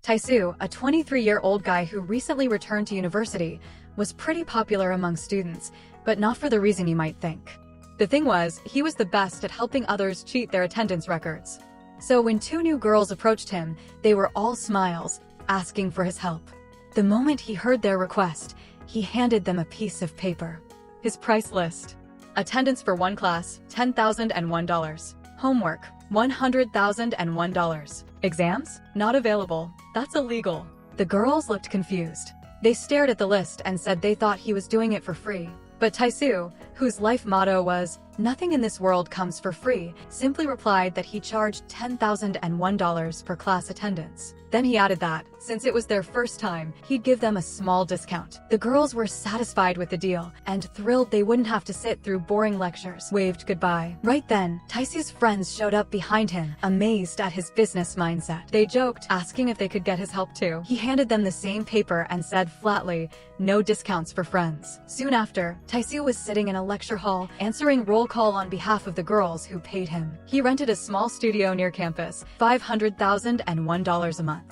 Taesu, a 23-year-old guy who recently returned to university, was pretty popular among students, but not for the reason you might think. The thing was, he was the best at helping others cheat their attendance records. So when two new girls approached him, they were all smiles, asking for his help. The moment he heard their request, he handed them a piece of paper. His price list. Attendance for one class, $10,001. Homework, $100,001. Exams? Not available. That's illegal. The girls looked confused. They stared at the list and said they thought he was doing it for free. But Taesu, whose life motto was, "Nothing in this world comes for free," simply replied that he charged $10,001 per class attendance. Then he added that, since it was their first time, he'd give them a small discount. The girls were satisfied with the deal, and thrilled they wouldn't have to sit through boring lectures, waved goodbye. Right then, Taesu's friends showed up behind him, amazed at his business mindset. They joked, asking if they could get his help too. He handed them the same paper and said flatly, "No discounts for friends." Soon after, Taesu was sitting in a lecture hall, answering roll call on behalf of the girls who paid him. He rented a small studio near campus, $500,001 a month.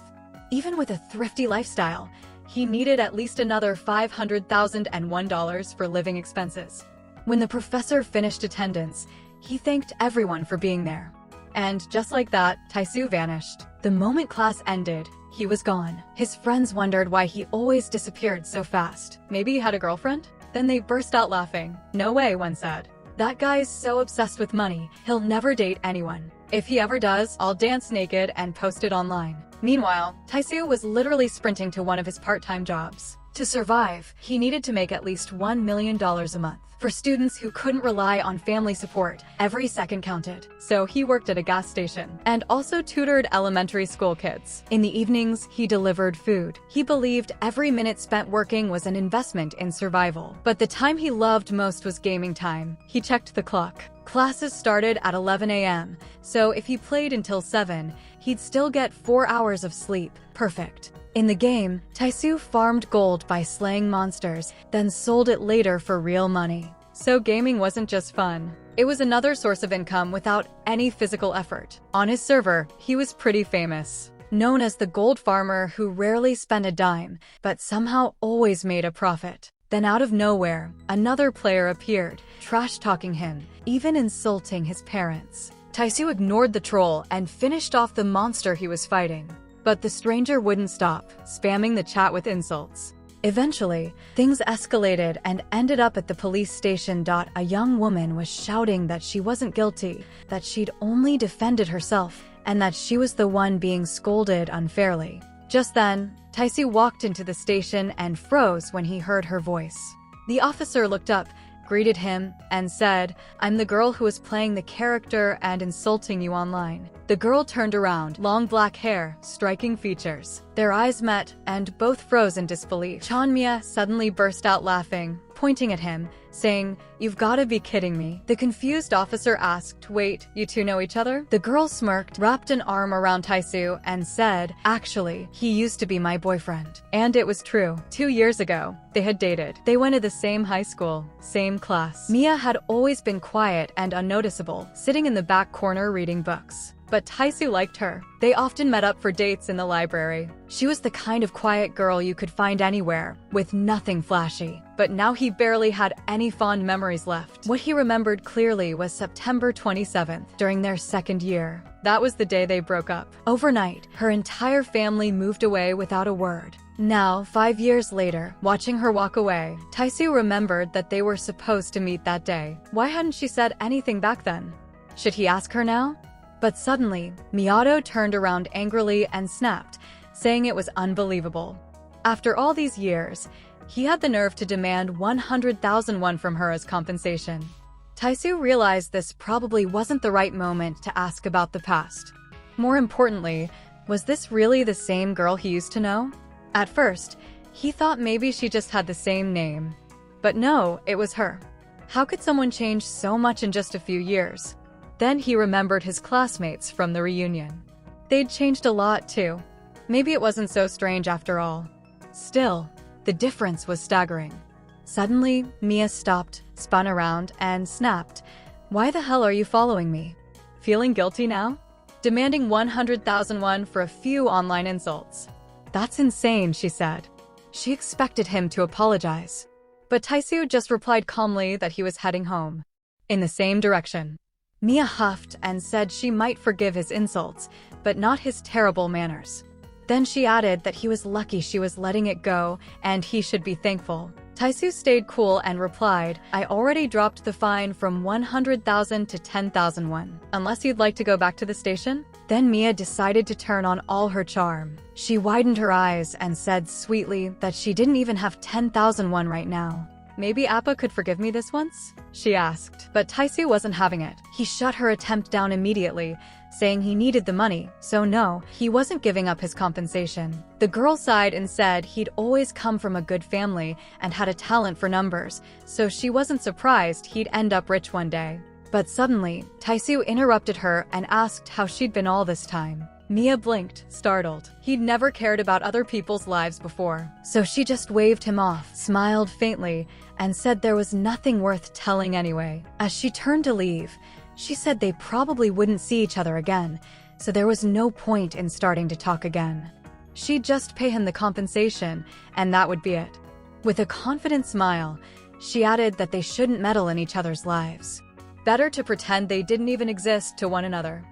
Even with a thrifty lifestyle, he needed at least another $500,001 for living expenses. When the professor finished attendance, he thanked everyone for being there. And just like that, Taesu vanished. The moment class ended, he was gone. His friends wondered why he always disappeared so fast. Maybe he had a girlfriend? Then they burst out laughing. "No way," one said. "That guy's so obsessed with money, he'll never date anyone. If he ever does, I'll dance naked and post it online." Meanwhile, Taesu was literally sprinting to one of his part-time jobs. To survive, he needed to make at least $1 million a month. For students who couldn't rely on family support, every second counted. So he worked at a gas station and also tutored elementary school kids. In the evenings, he delivered food. He believed every minute spent working was an investment in survival. But the time he loved most was gaming time. He checked the clock. Classes started at 11 a.m., so if he played until 7, he'd still get 4 hours of sleep. Perfect. In the game, Taesu farmed gold by slaying monsters, then sold it later for real money. So gaming wasn't just fun. It was another source of income without any physical effort. On his server, he was pretty famous. Known as the gold farmer who rarely spent a dime, but somehow always made a profit. Then out of nowhere, another player appeared, trash-talking him, even insulting his parents. Taesu ignored the troll and finished off the monster he was fighting. But the stranger wouldn't stop, spamming the chat with insults. Eventually, things escalated and ended up at the police station. A young woman was shouting that she wasn't guilty, that she'd only defended herself, and that she was the one being scolded unfairly. Just then, Taesu walked into the station and froze when he heard her voice. The officer looked up, greeted him, and said, "I'm the girl who was playing the character and insulting you online." The girl turned around, long black hair, striking features. Their eyes met, and both froze in disbelief. Chanmia suddenly burst out laughing, pointing at him, saying, "You've gotta be kidding me." The confused officer asked, "Wait, you two know each other?" The girl smirked, wrapped an arm around Taesu, and said, "Actually, he used to be my boyfriend." And it was true. 2 years ago, they had dated. They went to the same high school, same class. Mia had always been quiet and unnoticeable, sitting in the back corner reading books. But Taesu liked her. They often met up for dates in the library. She was the kind of quiet girl you could find anywhere, with nothing flashy. But now he barely had any fond memories left. What he remembered clearly was September 27th, during their second year. That was the day they broke up. Overnight, her entire family moved away without a word. Now, 5 years later, watching her walk away, Taesu remembered that they were supposed to meet that day. Why hadn't she said anything back then? Should he ask her now? But suddenly, Miyato turned around angrily and snapped, saying it was unbelievable. After all these years, he had the nerve to demand 100,000 won from her as compensation. Taesu realized this probably wasn't the right moment to ask about the past. More importantly, was this really the same girl he used to know? At first, he thought maybe she just had the same name. But no, it was her. How could someone change so much in just a few years? Then he remembered his classmates from the reunion. They'd changed a lot too. Maybe it wasn't so strange after all. Still, the difference was staggering. Suddenly, Mia stopped, spun around, and snapped, "Why the hell are you following me? Feeling guilty now?" Demanding 100,000 won for a few online insults. That's insane, she said. She expected him to apologize. But Taisoo just replied calmly that he was heading home. In the same direction. Mia huffed and said she might forgive his insults, but not his terrible manners. Then she added that he was lucky she was letting it go and he should be thankful. Taisoo stayed cool and replied, I already dropped the fine from 100,000 to 10,000 won. Unless you'd like to go back to the station? Then Mia decided to turn on all her charm. She widened her eyes and said sweetly that she didn't even have 10,000 won right now. Maybe Appa could forgive me this once? She asked. But Taisoo wasn't having it. He shut her attempt down immediately, saying he needed the money, so no, he wasn't giving up his compensation. The girl sighed and said he'd always come from a good family and had a talent for numbers, so she wasn't surprised he'd end up rich one day. But suddenly, Taisoo interrupted her and asked how she'd been all this time. Mia blinked, startled. He'd never cared about other people's lives before. So she just waved him off, smiled faintly, and said there was nothing worth telling anyway. As she turned to leave, she said they probably wouldn't see each other again, so there was no point in starting to talk again. She'd just pay him the compensation, and that would be it. With a confident smile, she added that they shouldn't meddle in each other's lives. Better to pretend they didn't even exist to one another.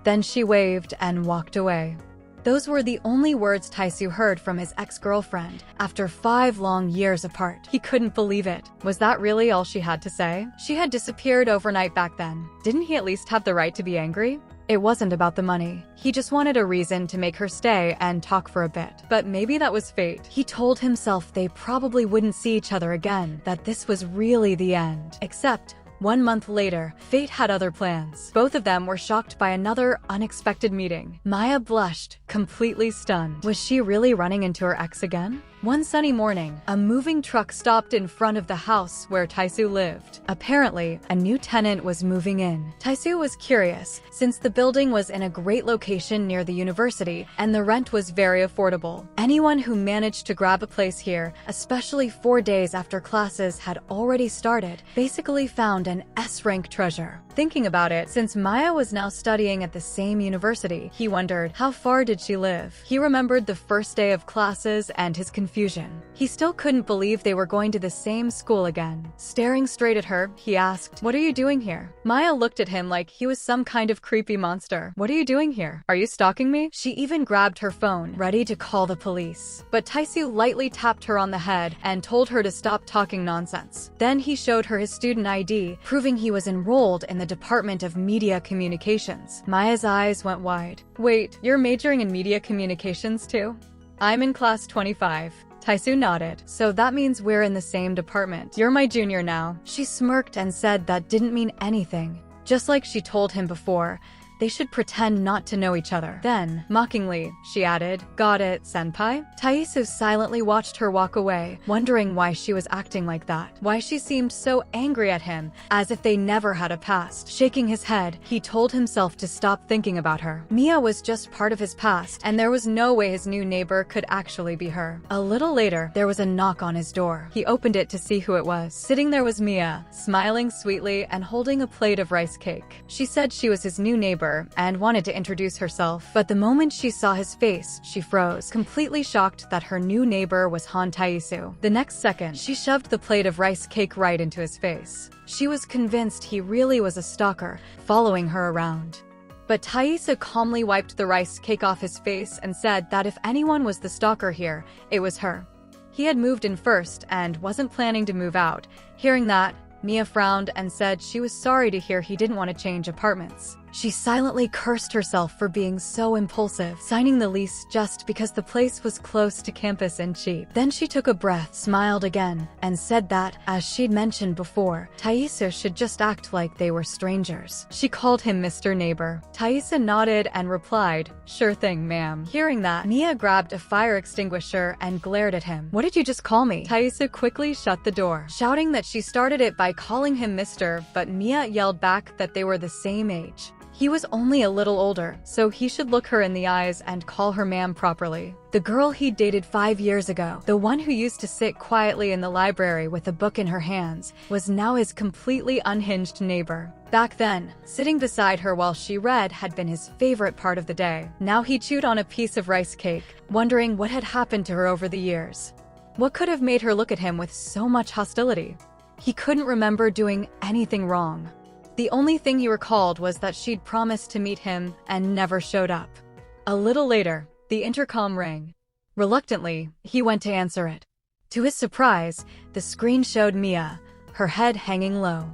Then she waved and walked away. Those were the only words Taisoo heard from his ex-girlfriend after 5 long years apart. He couldn't believe it. Was that really all she had to say? She had disappeared overnight back then. Didn't he at least have the right to be angry? It wasn't about the money. He just wanted a reason to make her stay and talk for a bit. But maybe that was fate. He told himself they probably wouldn't see each other again, that this was really the end. Except 1 month later, fate had other plans. Both of them were shocked by another unexpected meeting. Maya blushed, completely stunned. Was she really running into her ex again? One sunny morning, a moving truck stopped in front of the house where Taisoo lived. Apparently, a new tenant was moving in. Taisoo was curious, since the building was in a great location near the university and the rent was very affordable. Anyone who managed to grab a place here, especially 4 days after classes had already started, basically found an S-rank treasure. Thinking about it, since Maya was now studying at the same university, he wondered, how far did she live? He remembered the first day of classes and his confusion. He still couldn't believe they were going to the same school again. Staring straight at her, he asked, "What are you doing here?" Maya looked at him like he was some kind of creepy monster. "What are you doing here? Are you stalking me?" She even grabbed her phone, ready to call the police. But Taisoo lightly tapped her on the head and told her to stop talking nonsense. Then he showed her his student ID, proving he was enrolled in the Department of Media Communications. Maya's eyes went wide. "Wait, you're majoring in media communications too?" "I'm in class 25. Taisoo nodded. "So that means we're in the same department. You're my junior now." She smirked and said that didn't mean anything. Just like she told him before, they should pretend not to know each other. Then, mockingly, she added, "Got it, senpai?" Taisoo silently watched her walk away, wondering why she was acting like that. Why she seemed so angry at him, as if they never had a past. Shaking his head, he told himself to stop thinking about her. Mia was just part of his past, and there was no way his new neighbor could actually be her. A little later, there was a knock on his door. He opened it to see who it was. Sitting there was Mia, smiling sweetly and holding a plate of rice cake. She said she was his new neighbor and wanted to introduce herself, but the moment she saw his face, she froze, completely shocked that her new neighbor was Han Taisoo. The next second, she shoved the plate of rice cake right into his face. She was convinced he really was a stalker, following her around. But Taisoo calmly wiped the rice cake off his face and said that if anyone was the stalker here, it was her. He had moved in first and wasn't planning to move out. Hearing that, Mia frowned and said she was sorry to hear he didn't want to change apartments. She silently cursed herself for being so impulsive, signing the lease just because the place was close to campus and cheap. Then she took a breath, smiled again, and said that, as she'd mentioned before, Taisoo should just act like they were strangers. She called him Mr. Neighbor. Taisoo nodded and replied, "Sure thing, ma'am." Hearing that, Mia grabbed a fire extinguisher and glared at him. "What did you just call me?" Taisoo quickly shut the door, shouting that she started it by calling him Mr., but Mia yelled back that they were the same age. He was only a little older, so he should look her in the eyes and call her ma'am properly. The girl he'd dated 5 years ago, the one who used to sit quietly in the library with a book in her hands, was now his completely unhinged neighbor. Back then, sitting beside her while she read had been his favorite part of the day. Now he chewed on a piece of rice cake, wondering what had happened to her over the years. What could have made her look at him with so much hostility? He couldn't remember doing anything wrong. The only thing he recalled was that she'd promised to meet him and never showed up. A little later, the intercom rang. Reluctantly, he went to answer it. To his surprise, the screen showed Mia, her head hanging low.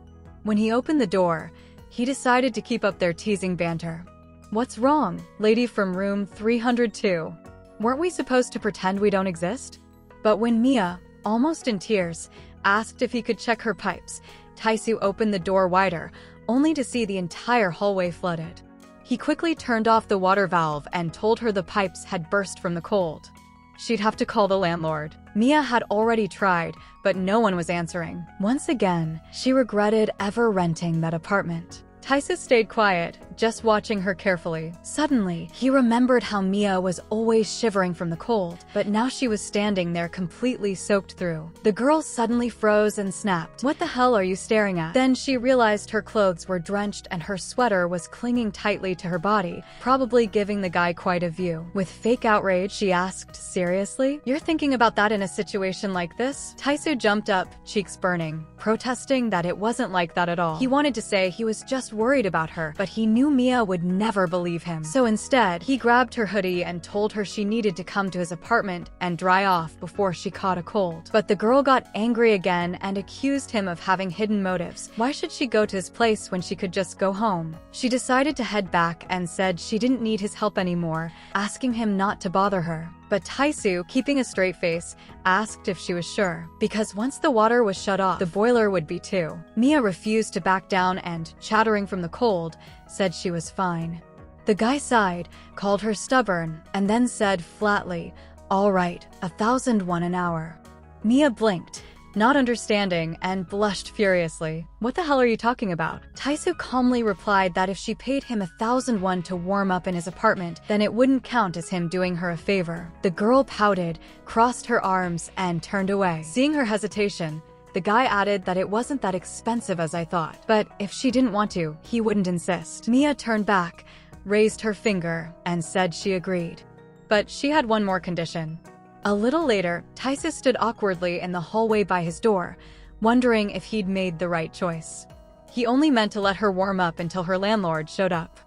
When he opened the door, he decided to keep up their teasing banter. "What's wrong, lady from room 302? Weren't we supposed to pretend we don't exist?" But when Mia, almost in tears, asked if he could check her pipes, Taisoo opened the door wider, only to see the entire hallway flooded. He quickly turned off the water valve and told her the pipes had burst from the cold. She'd have to call the landlord. Mia had already tried, but no one was answering. Once again, she regretted ever renting that apartment. Taisoo stayed quiet, just watching her carefully. Suddenly, he remembered how Mia was always shivering from the cold, but now she was standing there completely soaked through. The girl suddenly froze and snapped. "What the hell are you staring at?" Then she realized her clothes were drenched and her sweater was clinging tightly to her body, probably giving the guy quite a view. With fake outrage, she asked, "Seriously? You're thinking about that in a situation like this?" Taisoo jumped up, cheeks burning, protesting that it wasn't like that at all. He wanted to say he was just worried about her, but he knew Mia would never believe him. So instead, he grabbed her hoodie and told her she needed to come to his apartment and dry off before she caught a cold. But the girl got angry again and accused him of having hidden motives. Why should she go to his place when she could just go home? She decided to head back and said she didn't need his help anymore, asking him not to bother her. But Taisoo, keeping a straight face, asked if she was sure, because once the water was shut off, the boiler would be too. Mia refused to back down and, chattering from the cold, said she was fine. The guy sighed, called her stubborn, and then said flatly, "All right, 1,001 an hour." Mia blinked, not understanding, and blushed furiously. "What the hell are you talking about?" Taisoo calmly replied that if she paid him 1,001 to warm up in his apartment, then it wouldn't count as him doing her a favor. The girl pouted, crossed her arms, and turned away. Seeing her hesitation, the guy added that it wasn't that expensive as I thought, but if she didn't want to, he wouldn't insist. Mia turned back, raised her finger, and said she agreed. But she had one more condition. A little later, Taisoo stood awkwardly in the hallway by his door, wondering if he'd made the right choice. He only meant to let her warm up until her landlord showed up.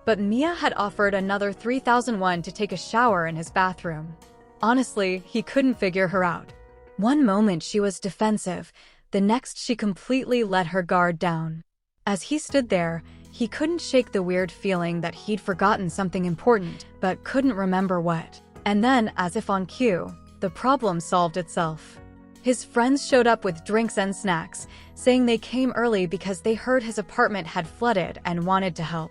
But Mia had offered another 3,001 to take a shower in his bathroom. Honestly, he couldn't figure her out. One moment she was defensive, the next she completely let her guard down. As he stood there, he couldn't shake the weird feeling that he'd forgotten something important, but couldn't remember what. And then, as if on cue, the problem solved itself. His friends showed up with drinks and snacks, saying they came early because they heard his apartment had flooded and wanted to help.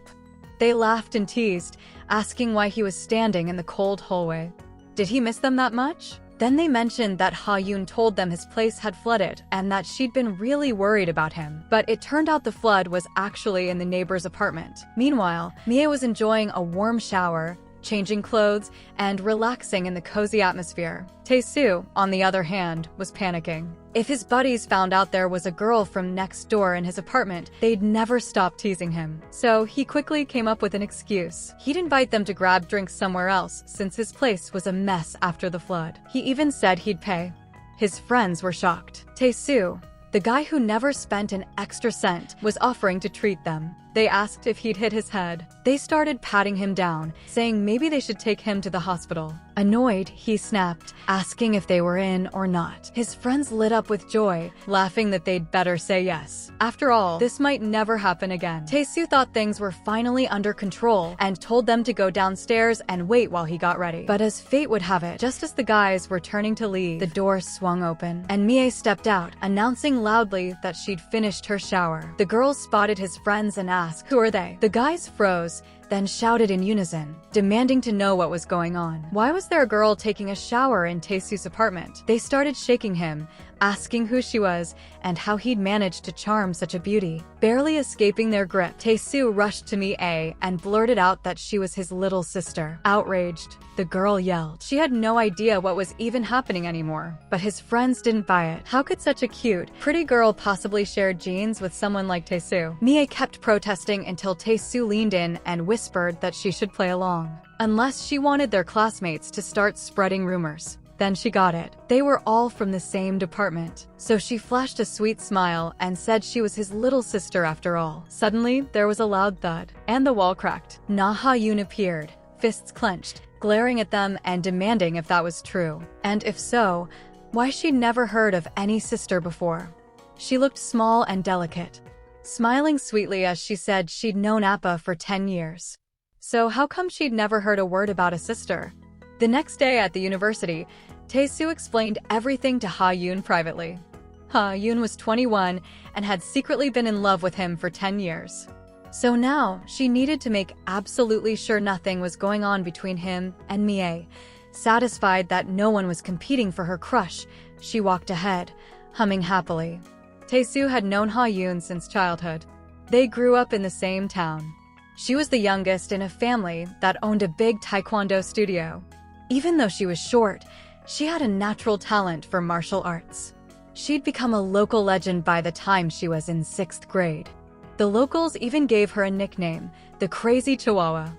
They laughed and teased, asking why he was standing in the cold hallway. Did he miss them that much? Then they mentioned that Ha-yoon told them his place had flooded and that she'd been really worried about him. But it turned out the flood was actually in the neighbor's apartment. Meanwhile, Mia was enjoying a warm shower, changing clothes, and relaxing in the cozy atmosphere. Taisoo, on the other hand, was panicking. If his buddies found out there was a girl from next door in his apartment, they'd never stop teasing him. So he quickly came up with an excuse. He'd invite them to grab drinks somewhere else since his place was a mess after the flood. He even said he'd pay. His friends were shocked. Taisoo, the guy who never spent an extra cent, was offering to treat them. They asked if he'd hit his head. They started patting him down, saying maybe they should take him to the hospital. Annoyed, he snapped, asking if they were in or not. His friends lit up with joy, laughing that they'd better say yes. After all, this might never happen again. Taisoo thought things were finally under control and told them to go downstairs and wait while he got ready. But as fate would have it, just as the guys were turning to leave, the door swung open, and Mie stepped out, announcing loudly that she'd finished her shower. The girls spotted his friends and asked, "Who are they?" The guys froze, then shouted in unison, demanding to know what was going on. Why was there a girl taking a shower in Taesu's apartment? They started shaking him, asking who she was and how he'd managed to charm such a beauty. Barely escaping their grip, Taesu rushed to Mi-ae and blurted out that she was his little sister. Outraged, the girl yelled. She had no idea what was even happening anymore, but his friends didn't buy it. How could such a cute, pretty girl possibly share genes with someone like Taesu? Mi-ae kept protesting until Taesu leaned in and whispered that she should play along, unless she wanted their classmates to start spreading rumors. Then she got it. They were all from the same department. So she flashed a sweet smile and said she was his little sister after all. Suddenly, there was a loud thud, and the wall cracked. Na Ha-yoon appeared, fists clenched, glaring at them and demanding if that was true. And if so, why she'd never heard of any sister before. She looked small and delicate, smiling sweetly as she said she'd known Appa for 10 years. So how come she'd never heard a word about a sister? The next day at the university, Taesu explained everything to Ha-yoon privately. Ha-yoon was 21 and had secretly been in love with him for 10 years. So now, she needed to make absolutely sure nothing was going on between him and Mi-ae. Satisfied that no one was competing for her crush, she walked ahead, humming happily. Taesu had known Ha-yoon since childhood. They grew up in the same town. She was the youngest in a family that owned a big taekwondo studio. Even though she was short, she had a natural talent for martial arts. She'd become a local legend by the time she was in 6th grade. The locals even gave her a nickname, the Crazy Chihuahua.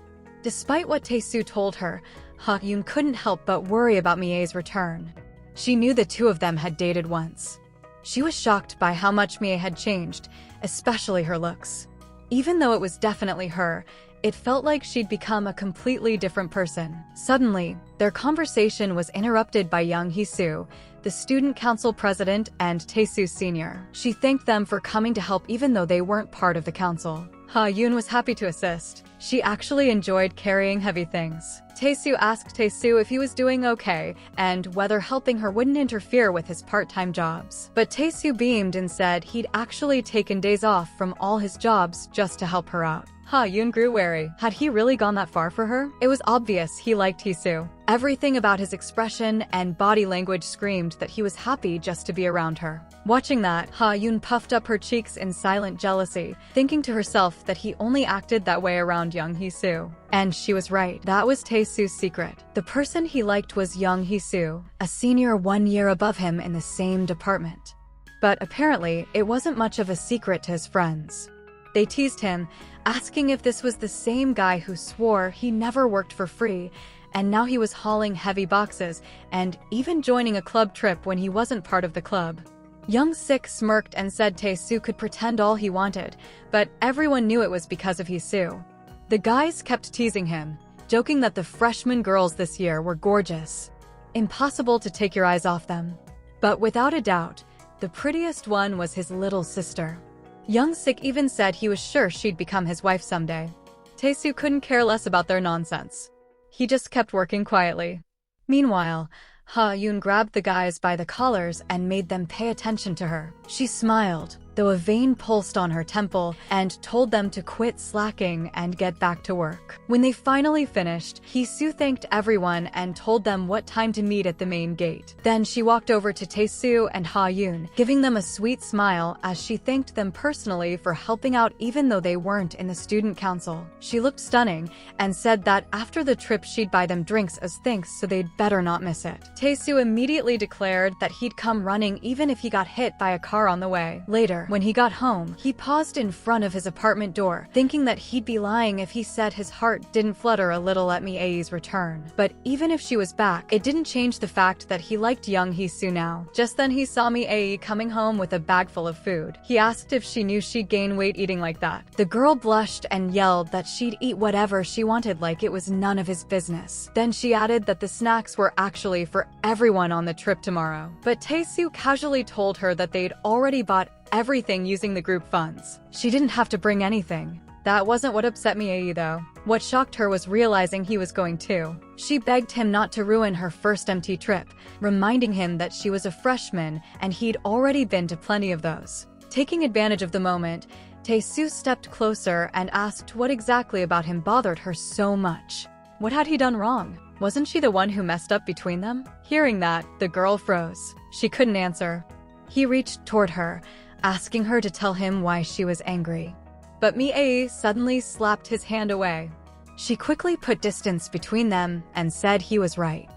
Despite what Taesu told her, Ha-yoon couldn't help but worry about Mi-ae's return. She knew the two of them had dated once. She was shocked by how much Mi-ae had changed, especially her looks. Even though it was definitely her, it felt like she'd become a completely different person. Suddenly, their conversation was interrupted by Young Hee-soo, the student council president and Taesu's senior. She thanked them for coming to help even though they weren't part of the council. Ha-yoon was happy to assist. She actually enjoyed carrying heavy things. Taesu asked Taesu if he was doing okay and whether helping her wouldn't interfere with his part-time jobs. But Taesu beamed and said he'd actually taken days off from all his jobs just to help her out. Ha-yoon grew wary. Had he really gone that far for her? It was obvious he liked Taesu. Everything about his expression and body language screamed that he was happy just to be around her. Watching that, Ha-yoon puffed up her cheeks in silent jealousy, thinking to herself that he only acted that way around Young Hee-soo. And she was right. That was Taesu's secret. The person he liked was Young Hee-soo, a senior 1 year above him in the same department. But apparently, it wasn't much of a secret to his friends. They teased him, asking if this was the same guy who swore he never worked for free, and now he was hauling heavy boxes and even joining a club trip when he wasn't part of the club. Young Sik smirked and said Taesu could pretend all he wanted, but everyone knew it was because of Hee-soo. The guys kept teasing him, joking that the freshman girls this year were gorgeous. Impossible to take your eyes off them. But without a doubt, the prettiest one was his little sister. Young Sik even said he was sure she'd become his wife someday. Taesu couldn't care less about their nonsense. He just kept working quietly. Meanwhile, Ha-yoon grabbed the guys by the collars and made them pay attention to her. She smiled, though a vein pulsed on her temple, and told them to quit slacking and get back to work. When they finally finished, Hee-soo thanked everyone and told them what time to meet at the main gate. Then she walked over to Taesu and Ha-yoon, giving them a sweet smile as she thanked them personally for helping out even though they weren't in the student council. She looked stunning and said that after the trip she'd buy them drinks as thanks so they'd better not miss it. Taesu immediately declared that he'd come running even if he got hit by a car on the way. Later, when he got home, he paused in front of his apartment door, thinking that he'd be lying if he said his heart didn't flutter a little at Mi-ae's return. But even if she was back, it didn't change the fact that he liked Young Hee-soo now. Just then he saw Mi-ae coming home with a bag full of food. He asked if she knew she'd gain weight eating like that. The girl blushed and yelled that she'd eat whatever she wanted like it was none of his business. Then she added that the snacks were actually for everyone on the trip tomorrow. But Taesu casually told her that they'd already bought everything using the group funds. She didn't have to bring anything. That wasn't what upset Mi-ae though. What shocked her was realizing he was going too. She begged him not to ruin her first MT trip, reminding him that she was a freshman and he'd already been to plenty of those. Taking advantage of the moment, Tae-soo stepped closer and asked what exactly about him bothered her so much. What had he done wrong? Wasn't she the one who messed up between them? Hearing that, the girl froze. She couldn't answer. He reached toward her, asking her to tell him why she was angry. But Mi-ae suddenly slapped his hand away. She quickly put distance between them and said he was right.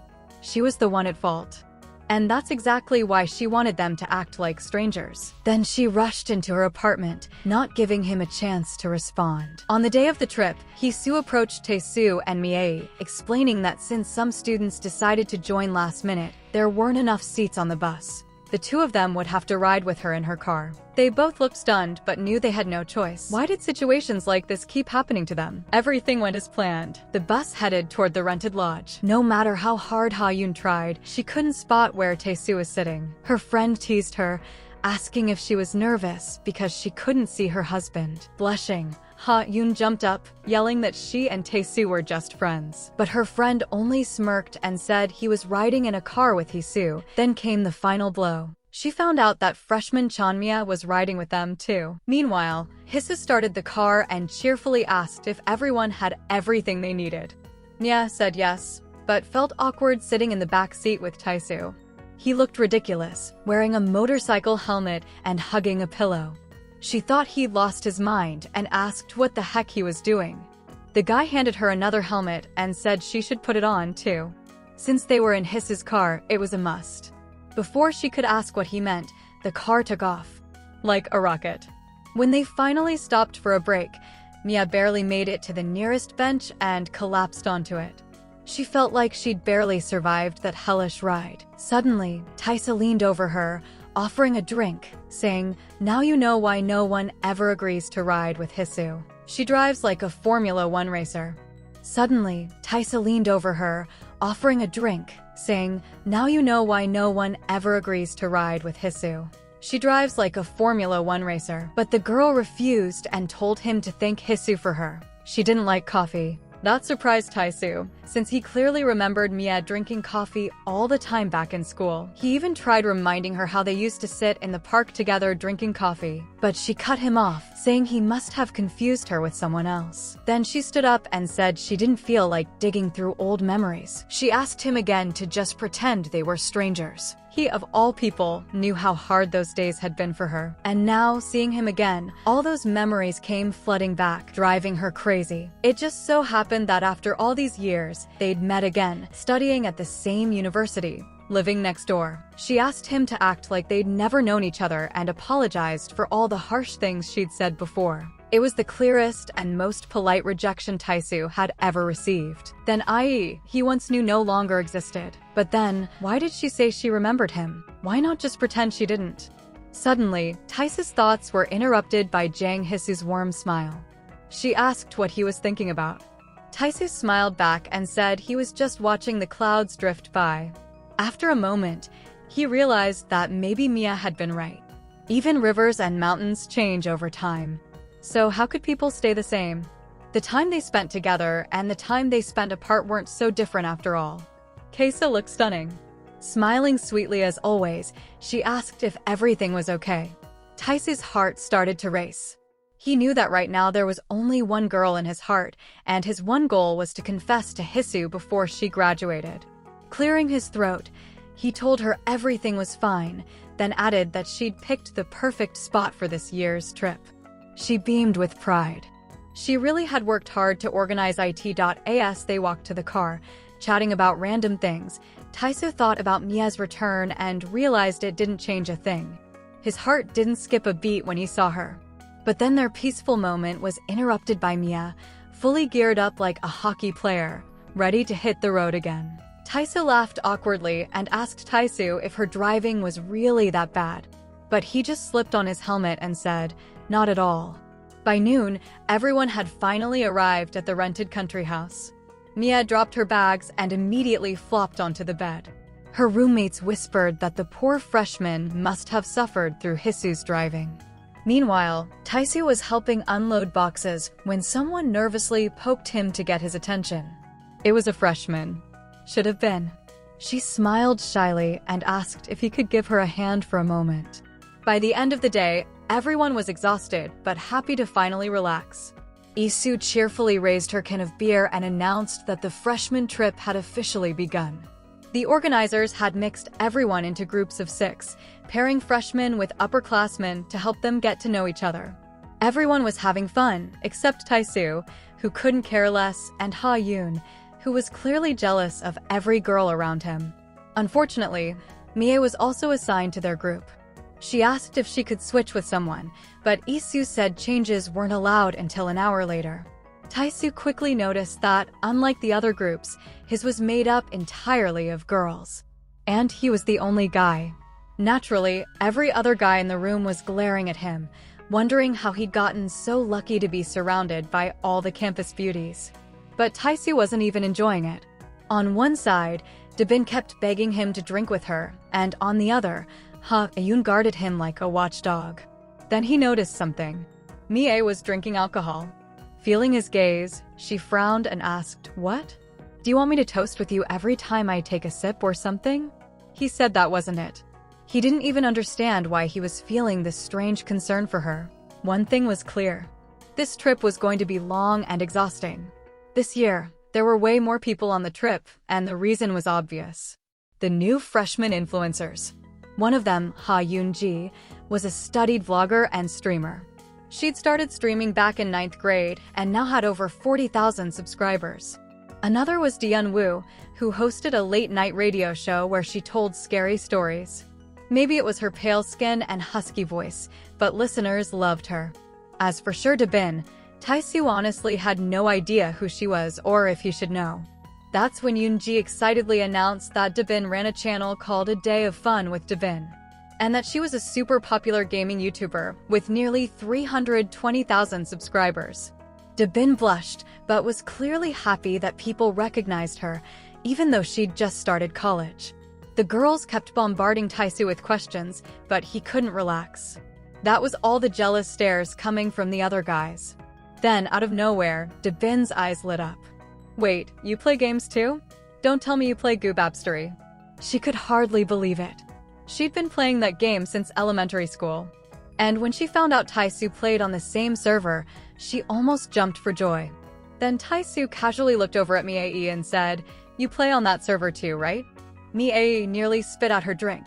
She was the one at fault. And that's exactly why she wanted them to act like strangers. Then she rushed into her apartment, not giving him a chance to respond. On the day of the trip, Hee-soo approached Tae-soo and Mi-ae, explaining that since some students decided to join last minute, there weren't enough seats on the bus. The two of them would have to ride with her in her car. They both looked stunned, but knew they had no choice. Why did situations like this keep happening to them? Everything went as planned. The bus headed toward the rented lodge. No matter how hard Ha-yoon tried, she couldn't spot where Tae-soo was sitting. Her friend teased her, asking if she was nervous because she couldn't see her husband. Blushing, Ha-yoon jumped up, yelling that she and Tae-soo were just friends. But her friend only smirked and said he was riding in a car with Hee-soo. Then came the final blow. She found out that freshman Chanmia was riding with them too. Meanwhile, Hee-soo started the car and cheerfully asked if everyone had everything they needed. Mia said yes, but felt awkward sitting in the back seat with Tae-soo. He looked ridiculous, wearing a motorcycle helmet and hugging a pillow. She thought he'd lost his mind and asked what the heck he was doing. The guy handed her another helmet and said she should put it on too. Since they were in Hee-soo's car, it was a must. Before she could ask what he meant, the car took off. Like a rocket. When they finally stopped for a break, Mia barely made it to the nearest bench and collapsed onto it. She felt like she'd barely survived that hellish ride. Suddenly, Tae-soo leaned over her, offering a drink, saying, "Now you know why no one ever agrees to ride with Hee-soo. She drives like a Formula 1 racer." Suddenly, Tae-soo leaned over her, offering a drink, saying, "Now you know why no one ever agrees to ride with Hee-soo. She drives like a Formula 1 racer." But the girl refused and told him to thank Hee-soo for her. She didn't like coffee. That surprised Tae-soo, since he clearly remembered Mia drinking coffee all the time back in school. He even tried reminding her how they used to sit in the park together drinking coffee. But she cut him off, saying he must have confused her with someone else. Then she stood up and said she didn't feel like digging through old memories. She asked him again to just pretend they were strangers. He, of all people, knew how hard those days had been for her. And now, seeing him again, all those memories came flooding back, driving her crazy. It just so happened that after all these years, they'd met again, studying at the same university, living next door. She asked him to act like they'd never known each other and apologized for all the harsh things she'd said before. It was the clearest and most polite rejection Tae-soo had ever received. Then IE, he once knew no longer existed. But then, why did she say she remembered him? Why not just pretend she didn't? Suddenly, Tae-soo's thoughts were interrupted by Jang Hee-soo's warm smile. She asked what he was thinking about. Tae-soo smiled back and said he was just watching the clouds drift by. After a moment, he realized that maybe Mia had been right. Even rivers and mountains change over time. So how could people stay the same? The time they spent together and the time they spent apart weren't so different after all. Kaesa looked stunning. Smiling sweetly as always, she asked if everything was okay. Tae-soo's heart started to race. He knew that right now there was only one girl in his heart, and his one goal was to confess to Hee-soo before she graduated. Clearing his throat, he told her everything was fine, then added that she'd picked the perfect spot for this year's trip. She beamed with pride. She really had worked hard to organize it. As they walked to the car, chatting about random things, Tae-soo thought about Mia's return and realized it didn't change a thing. His heart didn't skip a beat when he saw her. But then their peaceful moment was interrupted by Mia, fully geared up like a hockey player, ready to hit the road again. Tae-soo laughed awkwardly and asked Tae-soo if her driving was really that bad. But he just slipped on his helmet and said, "Not at all." By noon, everyone had finally arrived at the rented country house. Mia dropped her bags and immediately flopped onto the bed. Her roommates whispered that the poor freshman must have suffered through Hee-soo's driving. Meanwhile, Tae-soo was helping unload boxes when someone nervously poked him to get his attention. It was a freshman. Should have been. She smiled shyly and asked if he could give her a hand for a moment. By the end of the day, Everyone was exhausted, but happy to finally relax. Isu cheerfully raised her can of beer and announced that the freshman trip had officially begun. The organizers had mixed everyone into groups of 6, pairing freshmen with upperclassmen to help them get to know each other. Everyone was having fun, except Taesu, who couldn't care less, and Ha Yoon, who was clearly jealous of every girl around him. Unfortunately, Mie was also assigned to their group. She asked if she could switch with someone, but Isu said changes weren't allowed until an hour later. Taesu quickly noticed that, unlike the other groups, his was made up entirely of girls. And he was the only guy. Naturally, every other guy in the room was glaring at him, wondering how he'd gotten so lucky to be surrounded by all the campus beauties. But Taesu wasn't even enjoying it. On one side, Dabin kept begging him to drink with her, and on the other, Ha Yoon guarded him like a watchdog. Then he noticed something. Mie was drinking alcohol. Feeling his gaze, she frowned and asked, "What? Do you want me to toast with you every time I take a sip or something?" He said that wasn't it. He didn't even understand why he was feeling this strange concern for her. One thing was clear. This trip was going to be long and exhausting. This year, there were way more people on the trip, and the reason was obvious. The new freshman influencers. One of them, Ha Yoon Ji, was a studied vlogger and streamer. She'd started streaming back in 9th grade and now had over 40,000 subscribers. Another was Dian Woo, who hosted a late-night radio show where she told scary stories. Maybe it was her pale skin and husky voice, but listeners loved her. As for Dabin, Taesu honestly had no idea who she was or if he should know. That's when Yoonji excitedly announced that Dabin ran a channel called A Day of Fun with Dabin, and that she was a super popular gaming YouTuber with nearly 320,000 subscribers. Dabin blushed, but was clearly happy that people recognized her, even though she'd just started college. The girls kept bombarding Taesu with questions, but he couldn't relax. That was all the jealous stares coming from the other guys. Then, out of nowhere, Dabin's eyes lit up. "Wait, you play games too? Don't tell me you play Goobabstery." She could hardly believe it. She'd been playing that game since elementary school. And when she found out Taesu played on the same server, she almost jumped for joy. Then Taesu casually looked over at Mie and said, "You play on that server too, right?" Mie nearly spit out her drink.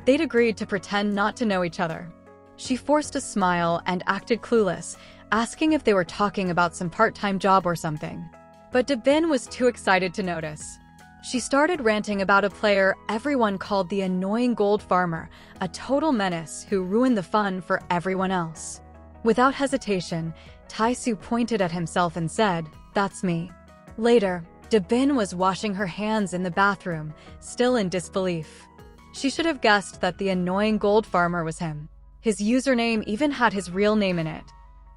They'd agreed to pretend not to know each other. She forced a smile and acted clueless, asking if they were talking about some part-time job or something. But Dabin was too excited to notice. She started ranting about a player everyone called the annoying gold farmer, a total menace who ruined the fun for everyone else. Without hesitation, Taesu pointed at himself and said, "That's me." Later, Dabin was washing her hands in the bathroom, still in disbelief. She should have guessed that the annoying gold farmer was him. His username even had his real name in it.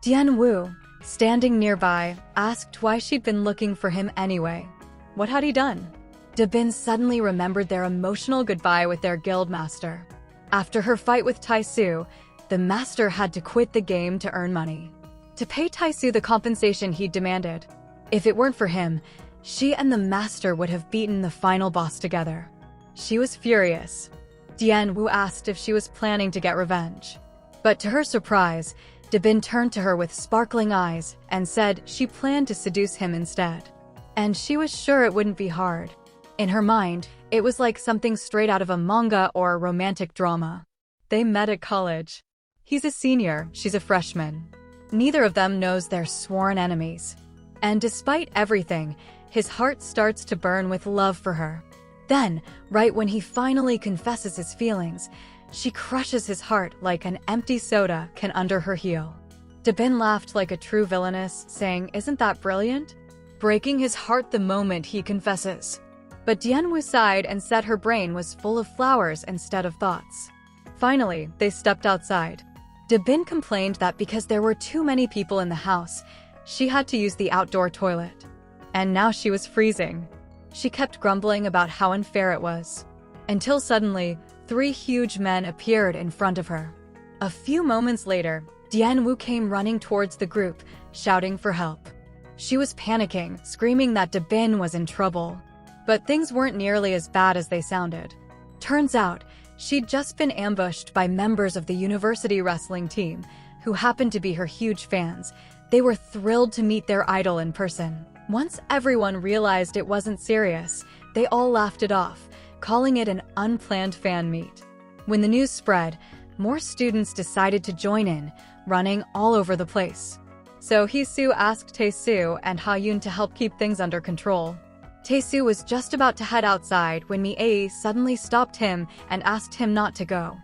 Dian Woo, standing nearby, asked why she'd been looking for him anyway. What had he done? Dabin suddenly remembered their emotional goodbye with their guild master. After her fight with Taesu, the master had to quit the game to earn money, to pay Taesu the compensation he'd demanded. If it weren't for him, she and the master would have beaten the final boss together. She was furious. Dian Woo asked if she was planning to get revenge. But to her surprise, Dabin turned to her with sparkling eyes and said she planned to seduce him instead. And she was sure it wouldn't be hard. In her mind, it was like something straight out of a manga or a romantic drama. They met at college. He's a senior, she's a freshman. Neither of them knows they're sworn enemies. And despite everything, his heart starts to burn with love for her. Then, right when he finally confesses his feelings, she crushes his heart like an empty soda can under her heel. Dabin laughed like a true villainess, saying, "Isn't that brilliant?" Breaking his heart the moment he confesses. But Dian Woo sighed and said her brain was full of flowers instead of thoughts. Finally, they stepped outside. Dabin complained that because there were too many people in the house, she had to use the outdoor toilet. And now she was freezing. She kept grumbling about how unfair it was. Until suddenly, 3 huge men appeared in front of her. A few moments later, Dian Woo came running towards the group, shouting for help. She was panicking, screaming that Dabin was in trouble. But things weren't nearly as bad as they sounded. Turns out, She'd just been ambushed by members of the university wrestling team, who happened to be her huge fans. They were thrilled to meet their idol in person. Once everyone realized it wasn't serious, they all laughed it off, calling it an unplanned fan meet. When the news spread, more students decided to join in, running all over the place. So Hee-soo asked Tae-soo and Ha-yoon to help keep things under control. Tae-soo was just about to head outside when Mi-ae suddenly stopped him and asked him not to go.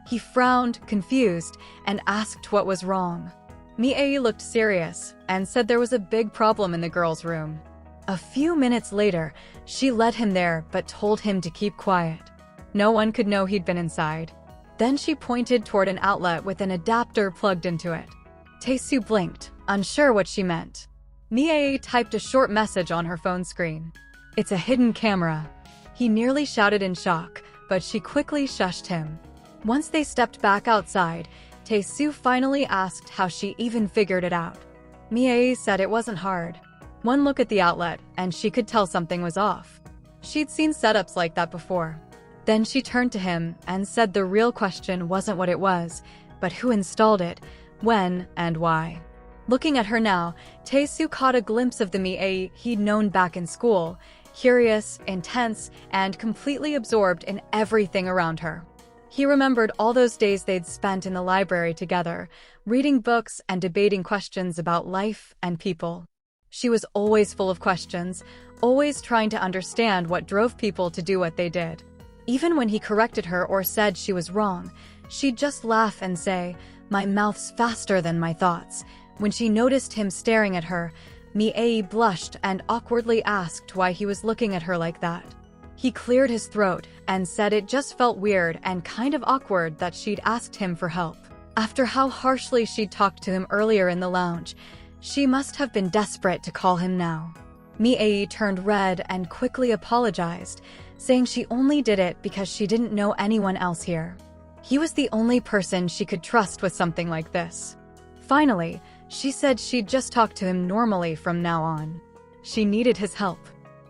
He frowned, confused, and asked what was wrong. Mi-ae looked serious and said there was a big problem in the girls' room. A few minutes later, she led him there but told him to keep quiet. No one could know he'd been inside. Then she pointed toward an outlet with an adapter plugged into it. Tae-soo blinked, unsure what she meant. Mi-ae typed a short message on her phone screen. "It's a hidden camera." He nearly shouted in shock, but she quickly shushed him. Once they stepped back outside, Tae-soo finally asked how she even figured it out. Mi-ae said it wasn't hard. One look at the outlet, and she could tell something was off. She'd seen setups like that before. Then she turned to him and said the real question wasn't what it was, but who installed it, when, and why. Looking at her now, Tae-soo caught a glimpse of the Mi-ae he'd known back in school, curious, intense, and completely absorbed in everything around her. He remembered all those days they'd spent in the library together, reading books and debating questions about life and people. She was always full of questions, always trying to understand what drove people to do what they did. Even when he corrected her or said she was wrong, she'd just laugh and say, "My mouth's faster than my thoughts." When she noticed him staring at her, Mi-ae blushed and awkwardly asked why he was looking at her like that. He cleared his throat and said it just felt weird and kind of awkward that she'd asked him for help. After how harshly she'd talked to him earlier in the lounge, she must have been desperate to call him now. Mi-ae turned red and quickly apologized, saying she only did it because she didn't know anyone else here. He was the only person she could trust with something like this. Finally, she said she'd just talk to him normally from now on. She needed his help.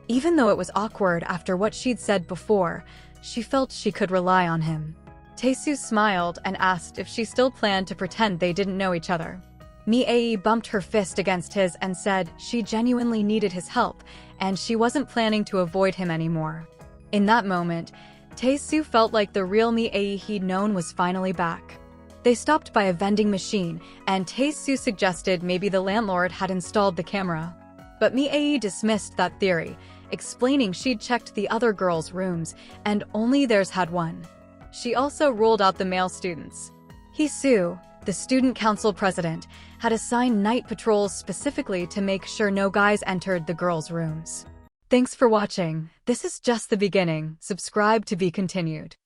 Even though it was awkward after what she'd said before, she felt she could rely on him. Tae-soo smiled and asked if she still planned to pretend they didn't know each other. Mi-ae bumped her fist against his and said she genuinely needed his help, and she wasn't planning to avoid him anymore. In that moment, Tae-soo felt like the real Mi-ae he'd known was finally back. They stopped by a vending machine, and Tae-soo suggested maybe the landlord had installed the camera. But Mi-ae dismissed that theory, explaining she'd checked the other girls' rooms, and only theirs had one. She also ruled out the male students. Hee-soo, the student council president, had assigned night patrols specifically to make sure no guys entered the girls' rooms. Thanks for watching. This is just the beginning. Subscribe to be continued.